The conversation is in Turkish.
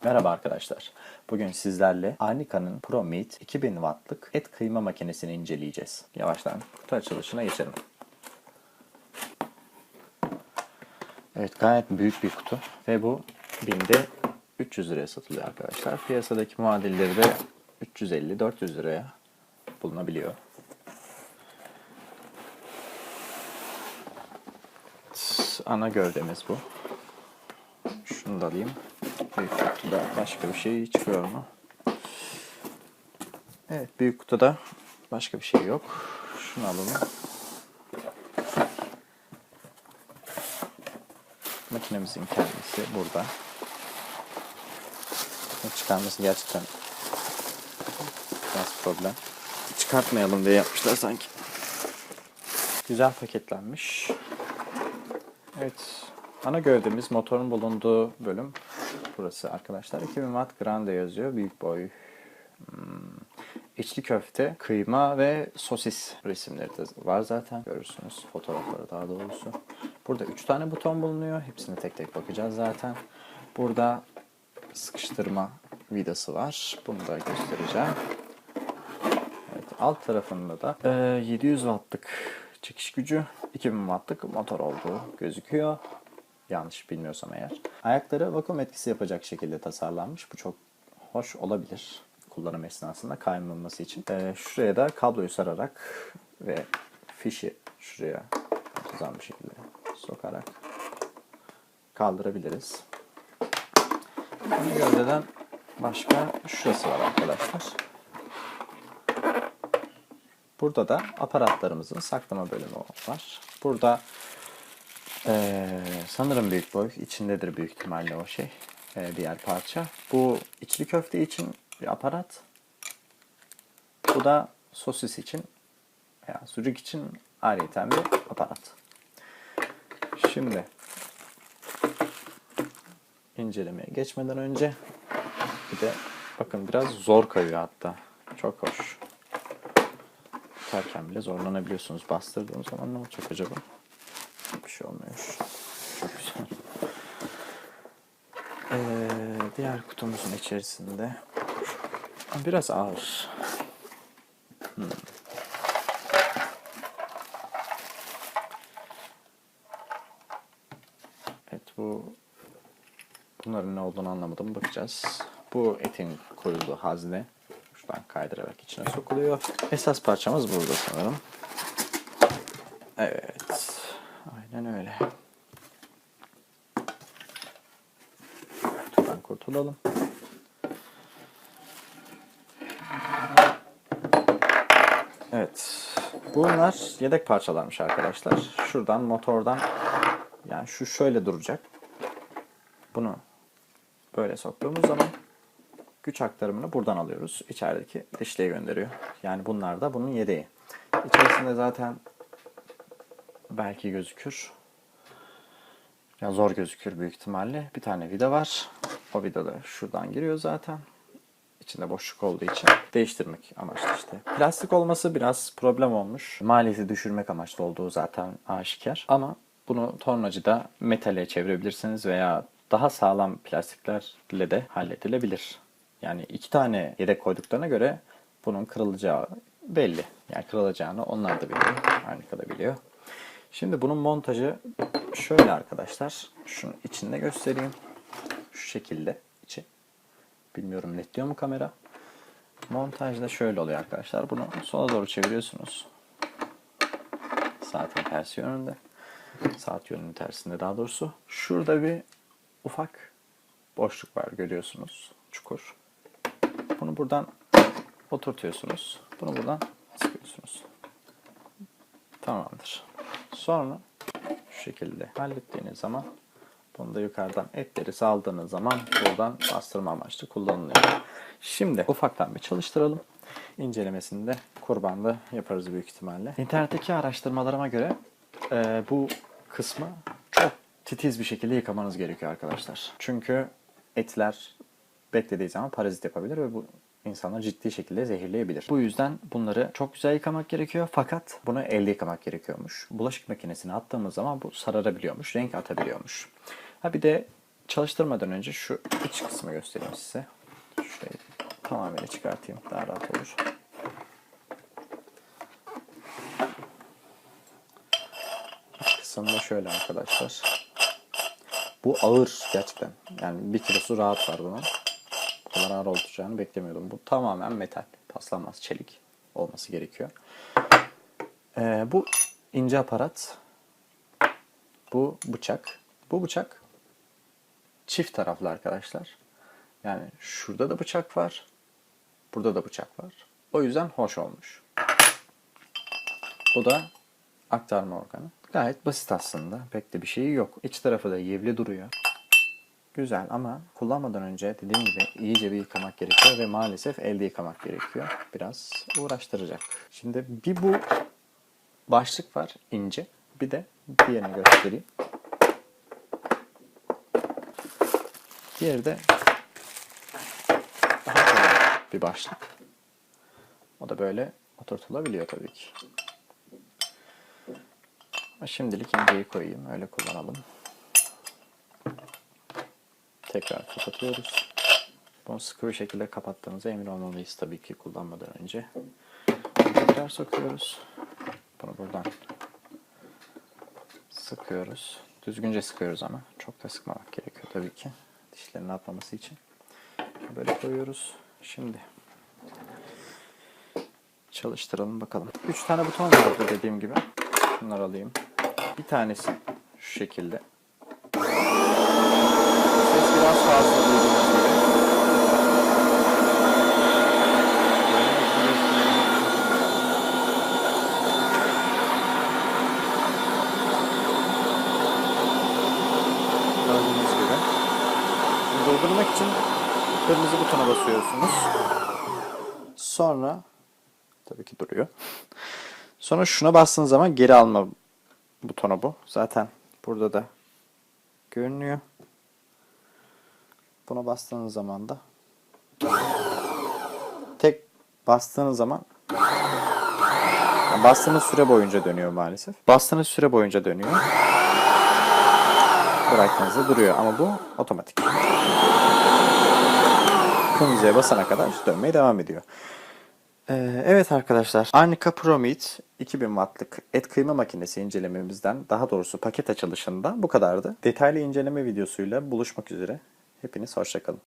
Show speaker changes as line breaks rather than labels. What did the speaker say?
Merhaba arkadaşlar. Bugün sizlerle Arnica'nın ProMeat 2000 wattlık et kıyma makinesini inceleyeceğiz. Yavaştan kutu açılışına geçelim. Evet, gayet büyük bir kutu ve bu BİM'de 300 liraya satılıyor arkadaşlar. Piyasadaki muadilleri de 350-400 liraya bulunabiliyor. Ana gövdemiz bu. Şunu da alayım. Büyük kutuda başka bir şey çıkıyor mu? Evet, büyük kutuda başka bir şey yok. Şunu alalım. Makinemizin kendisi burada. Çıkarması gerçekten biraz problem. Çıkartmayalım diye yapmışlar sanki. Güzel paketlenmiş. Evet. Ana gövdemiz, motorun bulunduğu bölüm burası arkadaşlar. 2000 watt grande yazıyor. Büyük boy. İçli köfte, kıyma ve sosis resimleri de var zaten. Görürsünüz fotoğrafları daha doğrusu. Burada 3 tane buton bulunuyor. Hepsine tek tek bakacağız zaten. Burada sıkıştırma vidası var. Bunu da göstereceğim. Evet, alt tarafında da 700 wattlık çekiş gücü, 2000 wattlık motor olduğu gözüküyor. Yanlış bilmiyorsam eğer. Ayakları vakum etkisi yapacak şekilde tasarlanmış. Bu çok hoş olabilir kullanım esnasında kaymaması için. Şuraya da kabloyu sararak ve fişi şuraya uzan bir şekilde sokarak kaldırabiliriz. Bu gövdeden başka şurası var arkadaşlar. Burada da aparatlarımızın saklama bölümü var. Burada sanırım büyük boy. İçindedir büyük ihtimalle o şey. Diğer parça. Bu içli köfte için bir aparat. Bu da sosis için veya sucuk için ayrıyeten bir aparat. Şimdi incelemeye geçmeden önce bir de bakın biraz zor kayıyor hatta. Çok hoş. Tutarken bile zorlanabiliyorsunuz. Bastırdığım zaman ne olacak acaba? Bir şey olmuyor. Çok güzel. Diğer kutumuzun içerisinde biraz ağır. Evet, bunların ne olduğunu anlamadım. Bakacağız. Bu etin koyulduğu hazne şuradan kaydırarak içine sokuluyor. Esas parçamız burada sanırım. Evet. Aynen öyle. Buradan kurtulalım. Evet. Bunlar yedek parçalarmış arkadaşlar. Şuradan motordan, yani şu şöyle duracak. Bunu böyle soktuğumuz zaman güç aktarımını buradan alıyoruz. İçerideki dişliğe gönderiyor. Yani bunlar da bunun yedeği. İçerisinde zaten belki gözükür. Ya zor gözükür büyük ihtimalle. Bir tane vida var. O vida da şuradan giriyor zaten. İçinde boşluk olduğu için değiştirmek amaçlı işte. Plastik olması biraz problem olmuş. Maliyeti düşürmek amaçlı olduğu zaten aşikar. Ama bunu tornacıda metale çevirebilirsiniz veya daha sağlam plastiklerle de halledilebilir. Yani 2 tane yedek koyduklarına göre bunun kırılacağı belli. Yani kırılacağını onlar da biliyor. Arnica da biliyor. Şimdi bunun montajı şöyle arkadaşlar. Şunu içinde göstereyim. Şu şekilde içi. Bilmiyorum netliyor mu kamera. Montajda şöyle oluyor arkadaşlar. Bunu sola doğru çeviriyorsunuz. Saatin tersi yönünde. Saat yönünün tersinde daha doğrusu. Şurada bir ufak boşluk var, görüyorsunuz. Çukur. Bunu buradan oturtuyorsunuz. Bunu buradan sıkıyorsunuz. Tamamdır. Sonra şu şekilde hallettiğiniz zaman bunu da yukarıdan etleri saldığınız zaman buradan bastırma amaçlı kullanılıyor. Şimdi ufaktan bir çalıştıralım. İncelemesini de kurbanda yaparız büyük ihtimalle. İnternetteki araştırmalarıma göre bu kısmı çok titiz bir şekilde yıkamanız gerekiyor arkadaşlar. Çünkü etler beklediği zaman parazit yapabilir ve bu insanları ciddi şekilde zehirleyebilir. Bu yüzden bunları çok güzel yıkamak gerekiyor. Fakat bunu elde yıkamak gerekiyormuş. Bulaşık makinesine attığımız zaman bu sararabiliyormuş, renk atabiliyormuş. Ha bir de çalıştırmadan önce şu iç kısmı göstereyim size. Şurayı tamamıyla çıkartayım. Daha rahat olur. İç kısmı da şöyle arkadaşlar. Bu ağır gerçekten. Yani 1 kilosu rahat var bunun. Bu kadar ağır olacağını beklemiyordum. Bu tamamen metal. Paslanmaz çelik olması gerekiyor. Bu ince aparat. Bu bıçak. Bu bıçak çift taraflı arkadaşlar. Yani şurada da bıçak var. Burada da bıçak var. O yüzden hoş olmuş. Bu da aktarma organı. Gayet basit aslında. Pek de bir şey yok. İç tarafı da yivli duruyor. Güzel ama kullanmadan önce dediğim gibi iyice bir yıkamak gerekiyor ve maalesef elde yıkamak gerekiyor. Biraz uğraştıracak. Şimdi bir bu başlık var ince. Bir de diğerini göstereyim. Diğeri de daha kolay bir başlık. O da böyle oturtulabiliyor tabii ki. Ama şimdilik inceyi koyayım. Öyle kullanalım. Tekrar kapatıyoruz. Bunu sıkı bir şekilde kapattığımıza emin olmalıyız tabii ki kullanmadan önce. Tekrar sokuyoruz. Bunu buradan sıkıyoruz. Düzgünce sıkıyoruz ama. Çok da sıkmamak gerekiyor tabii ki. Dişlerin atmaması için. Böyle koyuyoruz. Şimdi çalıştıralım bakalım. 3 tane buton vardı dediğim gibi. Bunları alayım. Bir tanesi şu şekilde. Ses biraz fazla duyduğunuz gibi. Gördüğünüz gibi. Durdurmak için kırmızı butona basıyorsunuz. Sonra tabii ki duruyor. Sonra şuna bastığınız zaman geri alma butonu bu. Zaten burada da görünüyor. Buna bastığınız zaman da tek bastığınız zaman yani bastığınız süre boyunca dönüyor maalesef. Bastığınız süre boyunca dönüyor. Bıraktığınızda duruyor ama bu otomatik. Kırmızıya basana kadar dönmeye devam ediyor. Evet arkadaşlar, Arnica ProMeat 2000 wattlık et kıyma makinesi incelememizden, daha doğrusu paket açılışında bu kadardı. Detaylı inceleme videosuyla buluşmak üzere. Hepiniz hoşça kalın.